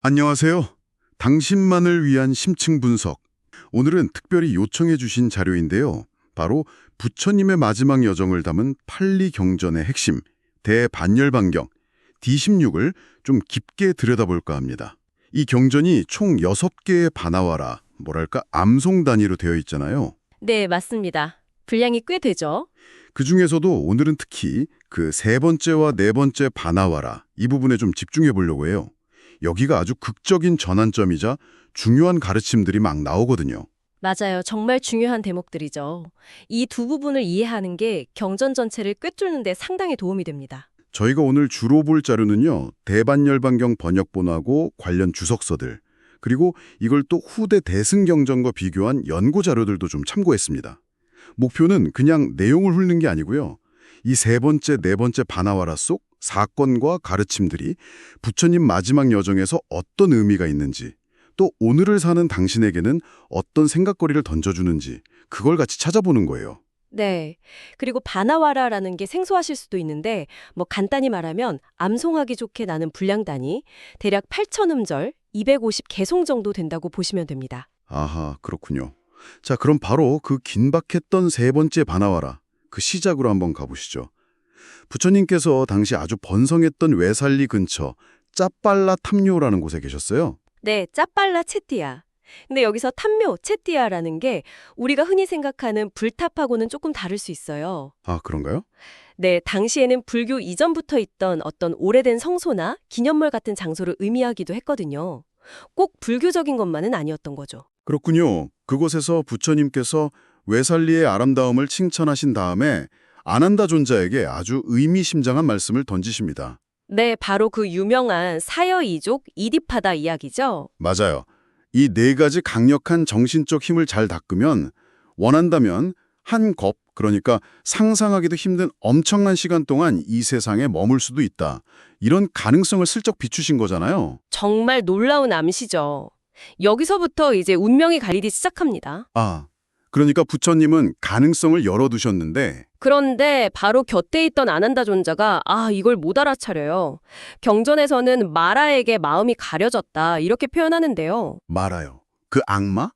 안녕하세요. 당신만을 위한 심층 분석. 오늘은 특별히 요청해 주신 자료인데요. 바로 부처님의 마지막 여정을 담은 팔리 경전의 핵심, 대반열반경, D16을 좀 깊게 들여다볼까 합니다. 이 경전이 총 6개의 반화와라, 뭐랄까 암송 단위로 되어 있잖아요. 네, 맞습니다. 분량이 꽤 되죠? 그중에서도 오늘은 특히 그 세 번째와 네 번째 반화와라, 이 부분에 좀 집중해 보려고 해요. 여기가 아주 극적인 전환점이자 중요한 가르침들이 막 나오거든요. 맞아요. 정말 중요한 대목들이죠. 이 두 부분을 이해하는 게 경전 전체를 꿰뚫는 데 상당히 도움이 됩니다. 저희가 오늘 주로 볼 자료는요. 대반열반경 번역본하고 관련 주석서들, 그리고 이걸 또 후대 대승경전과 비교한 연구 자료들도 좀 참고했습니다. 목표는 그냥 내용을 훑는 게 아니고요. 이 세 번째, 네 번째 반화와라 속 사건과 가르침들이 부처님 마지막 여정에서 어떤 의미가 있는지, 또 오늘을 사는 당신에게는 어떤 생각거리를 던져주는지 그걸 같이 찾아보는 거예요. 네. 그리고 바나와라라는 게 생소하실 수도 있는데 간단히 말하면 암송하기 좋게 나는 분량 단위, 대략 8,000음절, 250 개송 정도 된다고 보시면 됩니다. 아하, 그렇군요. 자, 그럼 바로 그 긴박했던 세 번째 반화와라, 그 시작으로 한번 가보시죠. 부처님께서 당시 아주 번성했던 외살리 근처 짜빨라 탐묘라는 곳에 계셨어요. 네, 짜빨라 채띠야. 근데 여기서 탐묘, 채띠야라는 게 우리가 흔히 생각하는 불탑하고는 조금 다를 수 있어요. 아, 그런가요? 네, 당시에는 불교 이전부터 있던 어떤 오래된 성소나 기념물 같은 장소를 의미하기도 했거든요. 꼭 불교적인 것만은 아니었던 거죠. 그렇군요. 그곳에서 부처님께서 외살리의 아름다움을 칭찬하신 다음에 아난다 존자에게 아주 의미심장한 말씀을 던지십니다. 네, 바로 그 유명한 사여이족 이디파다 이야기죠. 맞아요. 이 네 가지 강력한 정신적 힘을 잘 닦으면 원한다면 한 겁, 그러니까 상상하기도 힘든 엄청난 시간 동안 이 세상에 머물 수도 있다. 이런 가능성을 슬쩍 비추신 거잖아요. 정말 놀라운 암시죠. 여기서부터 이제 운명이 갈리기 시작합니다. 아, 그러니까 부처님은 가능성을 열어두셨는데 그런데 바로 곁에 있던 아난다 존자가 이걸 못 알아차려요. 경전에서는 마라에게 마음이 가려졌다 이렇게 표현하는데요. 말아요. 그 악마?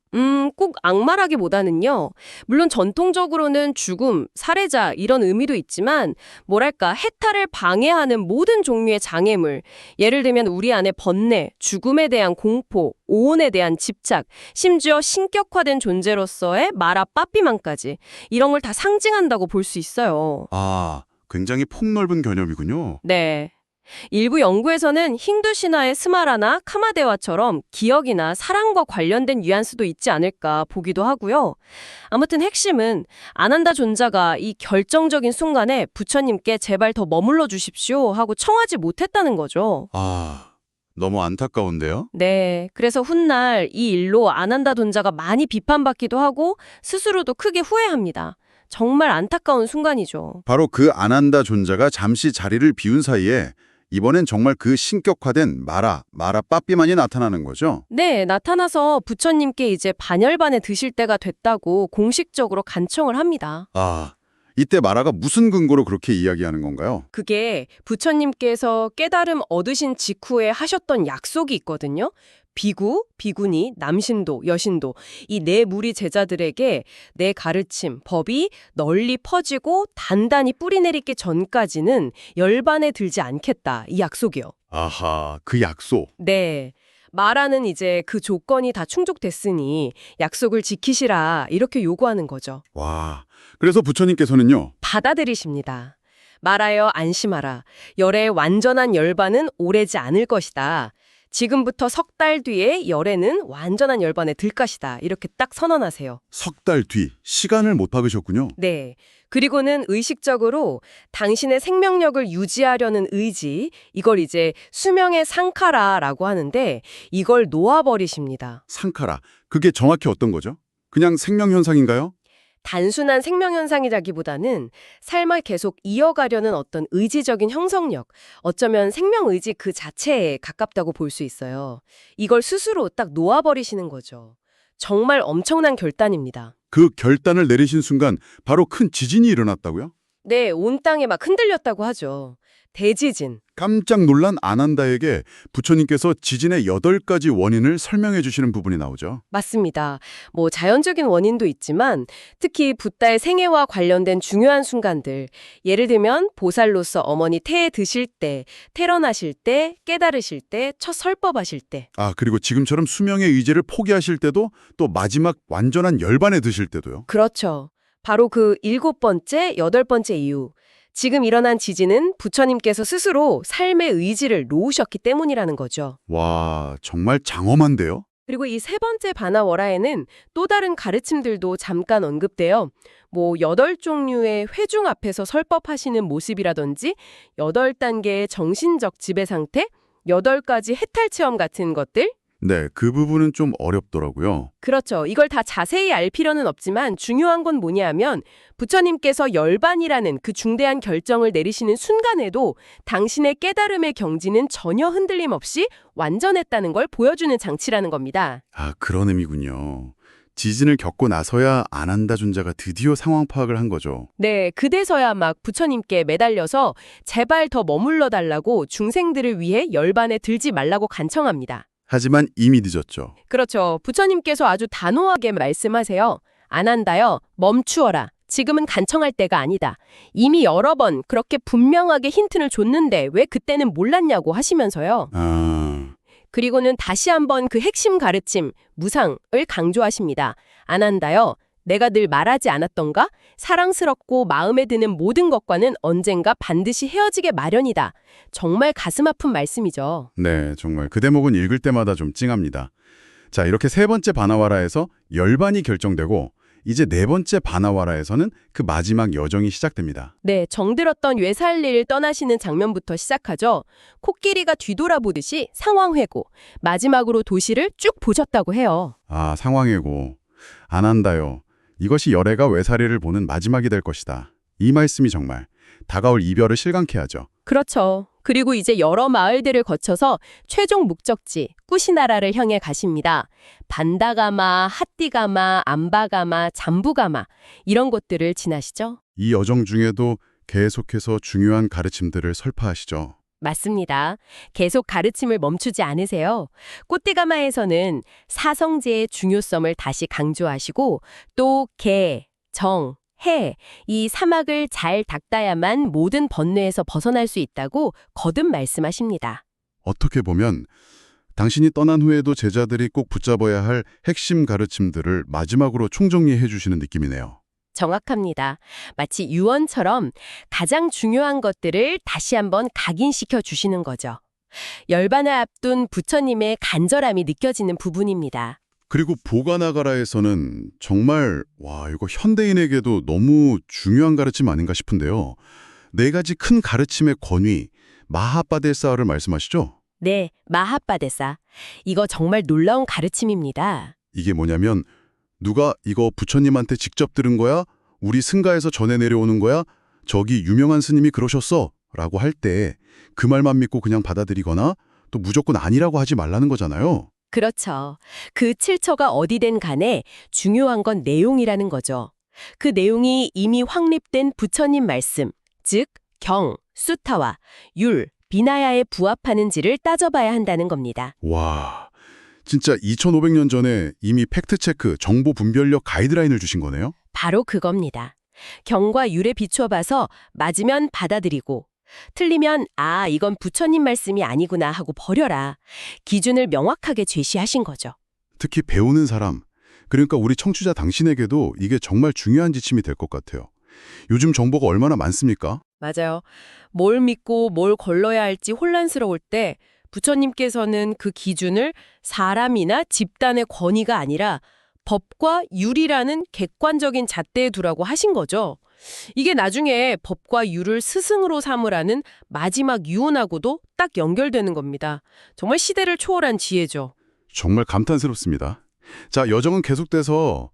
꼭 악마라기보다는요. 물론 전통적으로는 죽음, 살해자 이런 의미도 있지만 뭐랄까 해탈을 방해하는 모든 종류의 장애물, 예를 들면 우리 안에 번뇌, 죽음에 대한 공포, 오온에 대한 집착, 심지어 신격화된 존재로서의 마라 빠삐만까지 이런 걸 다 상징한다고 볼 수 있어요. 아, 굉장히 폭넓은 개념이군요. 네. 일부 연구에서는 힌두 신화의 스마라나 카마데와처럼 기억이나 사랑과 관련된 뉘앙스도 있지 않을까 보기도 하고요. 아무튼 핵심은 아난다 존자가 이 결정적인 순간에 부처님께 제발 더 머물러 주십시오 하고 청하지 못했다는 거죠. 아, 너무 안타까운데요? 네, 그래서 훗날 이 일로 아난다 존자가 많이 비판받기도 하고 스스로도 크게 후회합니다. 정말 안타까운 순간이죠. 바로 그 아난다 존자가 잠시 자리를 비운 사이에 이번엔 정말 그 신격화된 마라 빠삐만이 나타나는 거죠? 네, 나타나서 부처님께 이제 반열반에 드실 때가 됐다고 공식적으로 간청을 합니다. 아, 이때 마라가 무슨 근거로 그렇게 이야기하는 건가요? 그게 부처님께서 깨달음 얻으신 직후에 하셨던 약속이 있거든요. 비구, 비구니, 남신도, 여신도 이 네 무리 제자들에게 내 가르침, 법이 널리 퍼지고 단단히 뿌리내리기 전까지는 열반에 들지 않겠다. 이 약속이요. 아하, 그 약속. 네. 마라는 이제 그 조건이 다 충족됐으니 약속을 지키시라 이렇게 요구하는 거죠. 와, 그래서 부처님께서는요. 받아들이십니다. 말하여 안심하라. 열의 완전한 열반은 오래지 않을 것이다. 지금부터 석 달 뒤에 열에는 완전한 열반에 들 것이다. 이렇게 딱 선언하세요. 석 달 뒤, 시간을 못 박으셨군요. 네. 그리고는 의식적으로 당신의 생명력을 유지하려는 의지, 이걸 이제 수명의 상카라라고 하는데 이걸 놓아버리십니다. 상카라, 그게 정확히 어떤 거죠? 그냥 생명현상인가요? 단순한 생명현상이라기보다는 삶을 계속 이어가려는 어떤 의지적인 형성력, 어쩌면 생명의지 그 자체에 가깝다고 볼 수 있어요. 이걸 스스로 딱 놓아버리시는 거죠. 정말 엄청난 결단입니다. 그 결단을 내리신 순간 바로 큰 지진이 일어났다고요? 네, 온 땅에 막 흔들렸다고 하죠. 대지진. 깜짝 놀란 아난다에게 부처님께서 지진의 8가지 원인을 설명해 주시는 부분이 나오죠. 맞습니다. 뭐 자연적인 원인도 있지만 특히 붓다의 생애와 관련된 중요한 순간들, 예를 들면 보살로서 어머니 태에 드실 때, 태어나실 때, 깨달으실 때, 첫 설법하실 때. 그리고 지금처럼 수명의 의지를 포기하실 때도 또 마지막 완전한 열반에 드실 때도요. 그렇죠. 바로 그 7번째, 8번째 이유. 지금 일어난 지진은 부처님께서 스스로 삶의 의지를 놓으셨기 때문이라는 거죠. 와, 정말 장엄한데요? 그리고 이 세 번째 바나워라에는 또 다른 가르침들도 잠깐 언급돼요. 뭐 8종류의 회중 앞에서 설법하시는 모습이라든지 8단계의 정신적 지배 상태, 8가지 해탈 체험 같은 것들. 네, 그 부분은 좀 어렵더라고요. 그렇죠. 이걸 다 자세히 알 필요는 없지만 중요한 건 뭐냐면 부처님께서 열반이라는 그 중대한 결정을 내리시는 순간에도 당신의 깨달음의 경지는 전혀 흔들림 없이 완전했다는 걸 보여주는 장치라는 겁니다. 그런 의미군요. 지진을 겪고 나서야 아난다 존자가 드디어 상황 파악을 한 거죠. 네, 그대서야 막 부처님께 매달려서 제발 더 머물러 달라고 중생들을 위해 열반에 들지 말라고 간청합니다. 하지만 이미 늦었죠. 그렇죠. 부처님께서 아주 단호하게 말씀하세요. 아난다여, 멈추어라. 지금은 간청할 때가 아니다. 이미 여러 번 그렇게 분명하게 힌트를 줬는데 왜 그때는 몰랐냐고 하시면서요. 그리고는 다시 한번 그 핵심 가르침, 무상을 강조하십니다. 아난다여, 내가 늘 말하지 않았던가? 사랑스럽고 마음에 드는 모든 것과는 언젠가 반드시 헤어지게 마련이다. 정말 가슴 아픈 말씀이죠. 네, 정말 그 대목은 읽을 때마다 좀 찡합니다. 자, 이렇게 세 번째 바나와라에서 열반이 결정되고 이제 네 번째 바나와라에서는 그 마지막 여정이 시작됩니다. 네, 정들었던 외살리를 떠나시는 장면부터 시작하죠. 코끼리가 뒤돌아보듯이 상황 회고, 마지막으로 도시를 쭉 보셨다고 해요. 상황이고 아난다요. 이것이 열애가 외사리를 보는 마지막이 될 것이다. 이 말씀이 정말 다가올 이별을 실감케 하죠. 그렇죠. 그리고 이제 여러 마을들을 거쳐서 최종 목적지 꾸시나라를 향해 가십니다. 반다가마, 핫디가마, 암바가마, 잠부가마 이런 곳들을 지나시죠. 이 여정 중에도 계속해서 중요한 가르침들을 설파하시죠. 맞습니다. 계속 가르침을 멈추지 않으세요. 꽃띠가마에서는 사성제의 중요성을 다시 강조하시고 또 개, 정, 해, 이 사막을 잘 닦아야만 모든 번뇌에서 벗어날 수 있다고 거듭 말씀하십니다. 어떻게 보면 당신이 떠난 후에도 제자들이 꼭 붙잡아야 할 핵심 가르침들을 마지막으로 총정리해 주시는 느낌이네요. 정확합니다. 마치 유언처럼 가장 중요한 것들을 다시 한번 각인시켜 주시는 거죠. 열반을 앞둔 부처님의 간절함이 느껴지는 부분입니다. 그리고 보가나가라에서는 정말 이거 현대인에게도 너무 중요한 가르침 아닌가 싶은데요. 4가지 큰 가르침의 권위, 마하빠데사를 말씀하시죠? 네, 마하빠데사. 이거 정말 놀라운 가르침입니다. 이게 뭐냐면 누가 이거 부처님한테 직접 들은 거야? 우리 승가에서 전해 내려오는 거야? 저기 유명한 스님이 그러셨어? 라고 할 때 그 말만 믿고 그냥 받아들이거나 또 무조건 아니라고 하지 말라는 거잖아요. 그렇죠. 그 칠처가 어디든 간에 중요한 건 내용이라는 거죠. 그 내용이 이미 확립된 부처님 말씀, 즉 경, 수타와 율, 비나야에 부합하는지를 따져봐야 한다는 겁니다. 와, 진짜 2500년 전에 이미 팩트체크, 정보 분별력 가이드라인을 주신 거네요? 바로 그겁니다. 경과 율에 비춰봐서 맞으면 받아들이고 틀리면 이건 부처님 말씀이 아니구나 하고 버려라. 기준을 명확하게 제시하신 거죠. 특히 배우는 사람, 그러니까 우리 청취자 당신에게도 이게 정말 중요한 지침이 될 것 같아요. 요즘 정보가 얼마나 많습니까? 맞아요. 뭘 믿고 뭘 걸러야 할지 혼란스러울 때 부처님께서는 그 기준을 사람이나 집단의 권위가 아니라 법과 율이라는 객관적인 잣대에 두라고 하신 거죠. 이게 나중에 법과 율을 스승으로 삼으라는 마지막 유언하고도 딱 연결되는 겁니다. 정말 시대를 초월한 지혜죠. 정말 감탄스럽습니다. 자, 여정은 계속돼서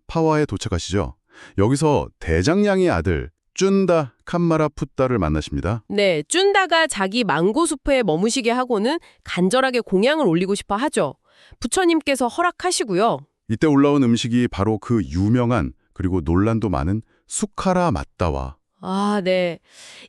파와에 도착하시죠. 여기서 대장량의 아들 쭌다 칸마라 푸따를 만나십니다. 네, 쭌다가 자기 망고숲에 머무시게 하고는 간절하게 공양을 올리고 싶어 하죠. 부처님께서 허락하시고요. 이때 올라온 음식이 바로 그 유명한 그리고 논란도 많은 수카라 맞다와 아, 네.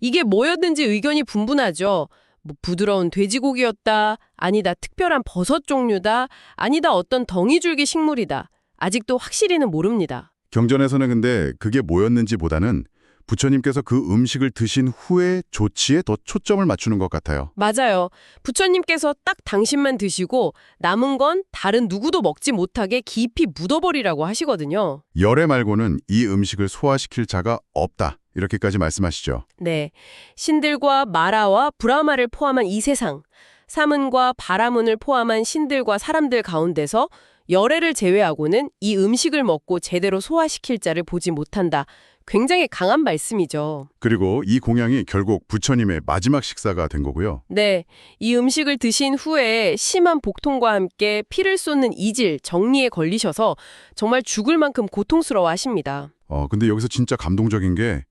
이게 뭐였는지 의견이 분분하죠. 뭐 부드러운 돼지고기였다. 아니다, 특별한 버섯 종류다. 아니다, 어떤 덩이줄기 식물이다. 아직도 확실히는 모릅니다. 경전에서는 근데 그게 뭐였는지보다는 부처님께서 그 음식을 드신 후의 조치에 더 초점을 맞추는 것 같아요. 맞아요. 부처님께서 딱 당신만 드시고 남은 건 다른 누구도 먹지 못하게 깊이 묻어버리라고 하시거든요. 열애 말고는 이 음식을 소화시킬 자가 없다. 이렇게까지 말씀하시죠. 네. 신들과 마라와 브라마를 포함한 이 세상, 사문과 바라문을 포함한 신들과 사람들 가운데서 열애를 제외하고는 이 음식을 먹고 제대로 소화시킬 자를 보지 못한다. 굉장히 강한 말씀이죠. 그리고 이 공양이 결국 부처님의 마지막 식사가 된 거고요. 네. 이 음식을 드신 후에 심한 복통과 함께 피를 쏟는 이질, 정리에 걸리셔서 정말 죽을 만큼 고통스러워 하십니다. 근데 여기서 진짜 감동적인 게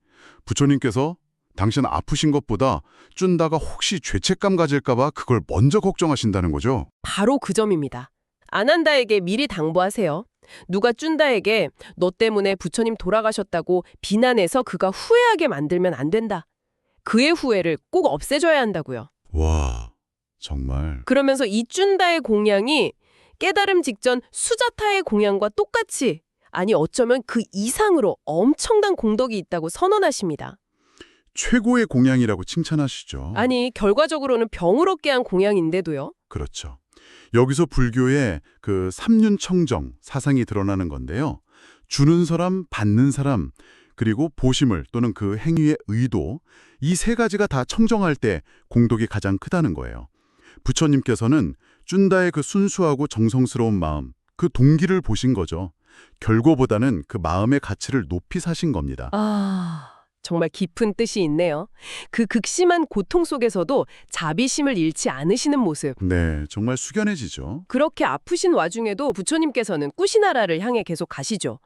부처님께서 당신 아프신 것보다 쭌다가 혹시 죄책감 가질까봐 그걸 먼저 걱정하신다는 거죠. 바로 그 점입니다. 아난다에게 미리 당부하세요. 누가 쭌다에게 너 때문에 부처님 돌아가셨다고 비난해서 그가 후회하게 만들면 안 된다. 그의 후회를 꼭 없애줘야 한다고요. 와, 정말. 그러면서 이 쭌다의 공양이 깨달음 직전 수자타의 공양과 똑같이, 아니 어쩌면 그 이상으로 엄청난 공덕이 있다고 선언하십니다. 최고의 공양이라고 칭찬하시죠. 아니 결과적으로는 병을 얻게 한 공양인데도요. 그렇죠. 여기서 불교의 그 삼륜청정 사상이 드러나는 건데요. 주는 사람, 받는 사람, 그리고 보시물 또는 그 행위의 의도, 이 세 가지가 다 청정할 때 공덕이 가장 크다는 거예요. 부처님께서는 쭌다의 그 순수하고 정성스러운 마음, 그 동기를 보신 거죠. 결과보다는 그 마음의 가치를 높이 사신 겁니다. 정말 깊은 뜻이 있네요. 그 극심한 고통 속에서도 자비심을 잃지 않으시는 모습. 네, 정말 숙연해지죠. 그렇게 아프신 와중에도 부처님께서는 꾸시나라를 향해 계속 가시죠.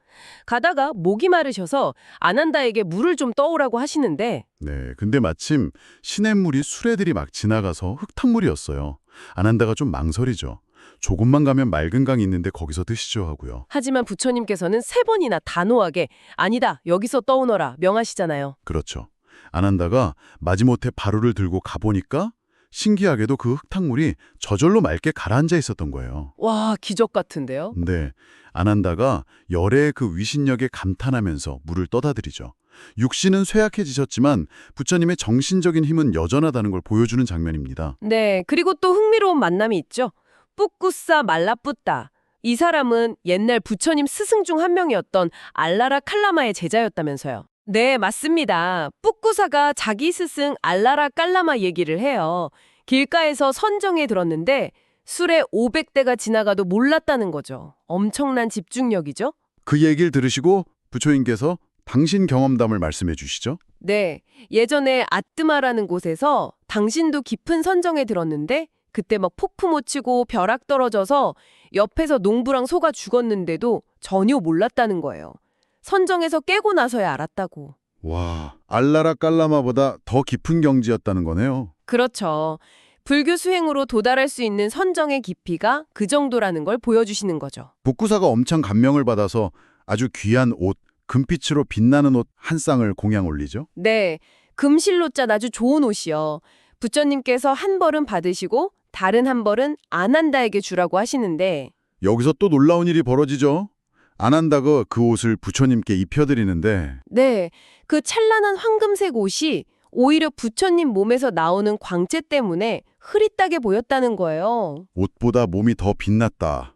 가다가 목이 마르셔서 아난다에게 물을 좀 떠오라고 하시는데 네, 근데 마침 시냇물이 수레들이 막 지나가서 흙탕물이었어요. 아난다가 좀 망설이죠. 조금만 가면 맑은 강이 있는데 거기서 드시죠 하고요. 하지만 부처님께서는 3번이나 단호하게 아니다, 여기서 떠오너라 명하시잖아요. 그렇죠. 아난다가 마지못해 바루를 들고 가보니까 신기하게도 그 흙탕물이 저절로 맑게 가라앉아 있었던 거예요. 와, 기적 같은데요? 네, 아난다가 열애의 그 위신력에 감탄하면서 물을 떠다드리죠. 육신은 쇠약해지셨지만 부처님의 정신적인 힘은 여전하다는 걸 보여주는 장면입니다. 네, 그리고 또 흥미로운 만남이 있죠. 뿌꾸사 말라뿌따. 이 사람은 옛날 부처님 스승 중 한 명이었던 알라라 칼라마의 제자였다면서요. 네, 맞습니다. 뿌꾸사가 자기 스승 알라라 칼라마 얘기를 해요. 길가에서 선정에 들었는데 술에 500대가 지나가도 몰랐다는 거죠. 엄청난 집중력이죠? 그 얘기를 들으시고 부처님께서 당신 경험담을 말씀해 주시죠. 네, 예전에 아뜨마라는 곳에서 당신도 깊은 선정에 들었는데 그때 막 폭풍 못 치고 벼락 떨어져서 옆에서 농부랑 소가 죽었는데도 전혀 몰랐다는 거예요. 선정에서 깨고 나서야 알았다고. 와, 알라라 깔라마보다 더 깊은 경지였다는 거네요. 그렇죠. 불교 수행으로 도달할 수 있는 선정의 깊이가 그 정도라는 걸 보여주시는 거죠. 북구사가 엄청 감명을 받아서 아주 귀한 옷, 금빛으로 빛나는 옷 한 쌍을 공양 올리죠. 네, 금실로짠 아주 좋은 옷이요. 부처님께서 한 벌은 받으시고 다른 한 벌은 아난다에게 주라고 하시는데 여기서 또 놀라운 일이 벌어지죠. 아난다가 그 옷을 부처님께 입혀드리는데 네, 그 찬란한 황금색 옷이 오히려 부처님 몸에서 나오는 광채 때문에 흐릿하게 보였다는 거예요. 옷보다 몸이 더 빛났다.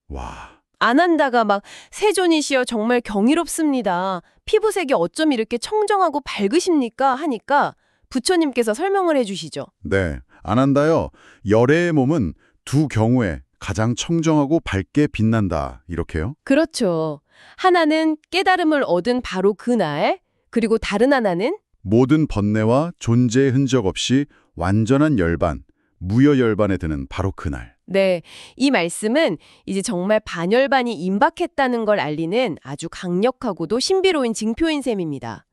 와, 아난다가 막 세존이시여 정말 경이롭습니다. 피부색이 어쩜 이렇게 청정하고 밝으십니까? 하니까 부처님께서 설명을 해주시죠. 네, 아난다요. 열애의 몸은 두 경우에 가장 청정하고 밝게 빛난다. 이렇게요? 그렇죠. 하나는 깨달음을 얻은 바로 그날, 그리고 다른 하나는 모든 번뇌와 존재의 흔적 없이 완전한 열반, 무여열반에 드는 바로 그날. 네, 이 말씀은 이제 정말 반열반이 임박했다는 걸 알리는 아주 강력하고도 신비로운 징표인 셈입니다.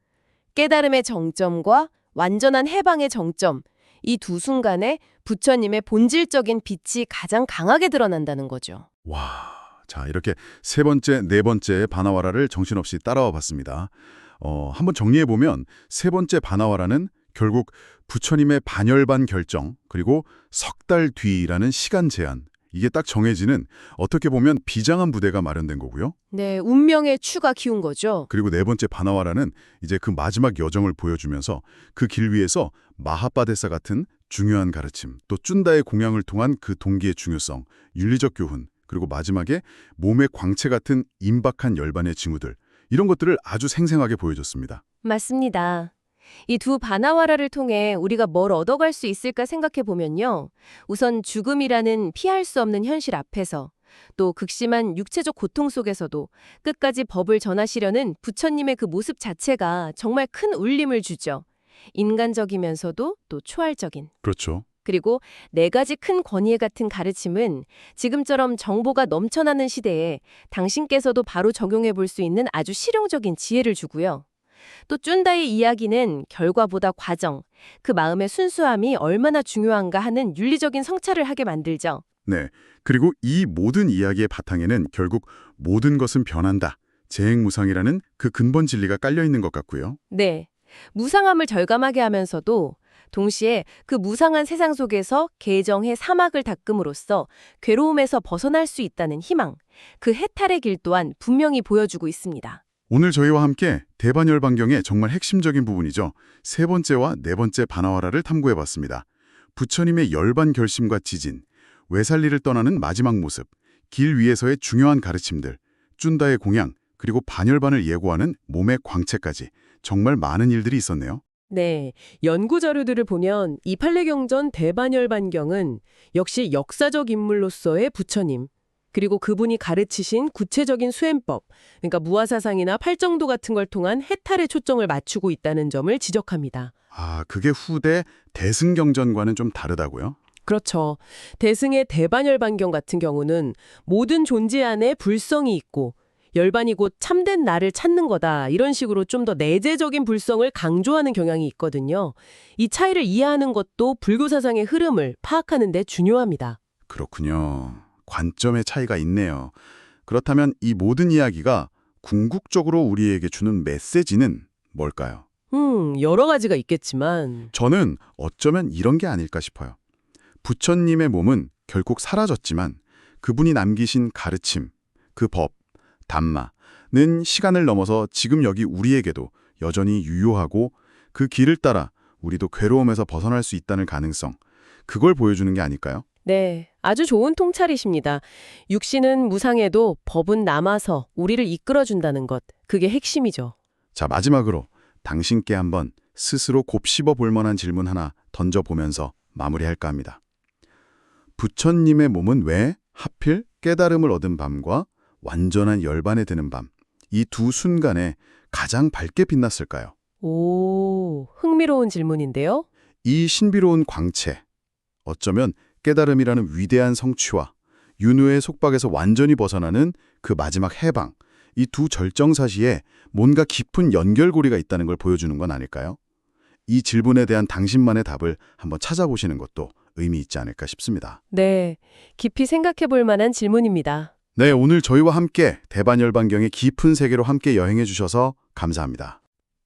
깨달음의 정점과 완전한 해방의 정점, 이 두 순간에 부처님의 본질적인 빛이 가장 강하게 드러난다는 거죠. 와, 자 이렇게 세 번째, 네 번째 바나와라를 정신없이 따라와 봤습니다. 한번 정리해보면 세 번째 반화와라는 결국 부처님의 반열반 결정, 그리고 석 달 뒤라는 시간 제한, 이게 딱 정해지는 어떻게 보면 비장한 부대가 마련된 거고요. 네, 운명의 추가 키운 거죠. 그리고 네 번째 반화와라는 이제 그 마지막 여정을 보여주면서 그 길 위에서 마하빠데사 같은 중요한 가르침, 또 쭌다의 공양을 통한 그 동기의 중요성, 윤리적 교훈, 그리고 마지막에 몸의 광채 같은 임박한 열반의 징후들, 이런 것들을 아주 생생하게 보여줬습니다. 맞습니다. 이 두 바나와라를 통해 우리가 뭘 얻어갈 수 있을까 생각해 보면요. 우선 죽음이라는 피할 수 없는 현실 앞에서 또 극심한 육체적 고통 속에서도 끝까지 법을 전하시려는 부처님의 그 모습 자체가 정말 큰 울림을 주죠. 인간적이면서도 또 초월적인. 그렇죠. 그리고 네 가지 큰 권위에 같은 가르침은 지금처럼 정보가 넘쳐나는 시대에 당신께서도 바로 적용해 볼 수 있는 아주 실용적인 지혜를 주고요. 또 쭌다의 이야기는 결과보다 과정, 그 마음의 순수함이 얼마나 중요한가 하는 윤리적인 성찰을 하게 만들죠. 네. 그리고 이 모든 이야기의 바탕에는 결국 모든 것은 변한다, 재행무상이라는 그 근본 진리가 깔려 있는 것 같고요. 네. 무상함을 절감하게 하면서도 동시에 그 무상한 세상 속에서 개정의 사막을 닦음으로써 괴로움에서 벗어날 수 있다는 희망, 그 해탈의 길 또한 분명히 보여주고 있습니다. 오늘 저희와 함께 대반열반경의 정말 핵심적인 부분이죠. 세 번째와 네 번째 반화와라를 탐구해봤습니다. 부처님의 열반 결심과 지진, 외살리를 떠나는 마지막 모습, 길 위에서의 중요한 가르침들, 쭌다의 공양, 그리고 반열반을 예고하는 몸의 광채까지 정말 많은 일들이 있었네요. 네, 연구 자료들을 보면 이 판례경전 대반열반경은 역시 역사적 인물로서의 부처님, 그리고 그분이 가르치신 구체적인 수행법, 그러니까 무아사상이나 팔정도 같은 걸 통한 해탈에 초점을 맞추고 있다는 점을 지적합니다. 아, 그게 후대 대승경전과는 좀 다르다고요? 그렇죠. 대승의 대반열반경 같은 경우는 모든 존재 안에 불성이 있고 열반이 곧 참된 나를 찾는 거다, 이런 식으로 좀 더 내재적인 불성을 강조하는 경향이 있거든요. 이 차이를 이해하는 것도 불교 사상의 흐름을 파악하는 데 중요합니다. 그렇군요. 관점의 차이가 있네요. 그렇다면 이 모든 이야기가 궁극적으로 우리에게 주는 메시지는 뭘까요? 여러 가지가 있겠지만 저는 어쩌면 이런 게 아닐까 싶어요. 부처님의 몸은 결국 사라졌지만 그분이 남기신 가르침, 그 법, 담마는 시간을 넘어서 지금 여기 우리에게도 여전히 유효하고 그 길을 따라 우리도 괴로움에서 벗어날 수 있다는 가능성, 그걸 보여주는 게 아닐까요? 네, 아주 좋은 통찰이십니다. 육신은 무상해도 법은 남아서 우리를 이끌어준다는 것, 그게 핵심이죠. 자, 마지막으로 당신께 한번 스스로 곱씹어 볼 만한 질문 하나 던져보면서 마무리할까 합니다. 부처님의 몸은 왜 하필 깨달음을 얻은 밤과 완전한 열반에 드는 밤, 이 두 순간에 가장 밝게 빛났을까요? 오, 흥미로운 질문인데요. 이 신비로운 광채, 어쩌면 깨달음이라는 위대한 성취와 윤회의 속박에서 완전히 벗어나는 그 마지막 해방, 이 두 절정사시에 뭔가 깊은 연결고리가 있다는 걸 보여주는 건 아닐까요? 이 질문에 대한 당신만의 답을 한번 찾아보시는 것도 의미 있지 않을까 싶습니다. 네, 깊이 생각해 볼 만한 질문입니다. 네, 오늘 저희와 함께 대반열반경의 깊은 세계로 함께 여행해 주셔서 감사합니다.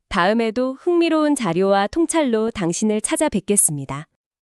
다음에도 흥미로운 자료와 통찰로 당신을 찾아뵙겠습니다.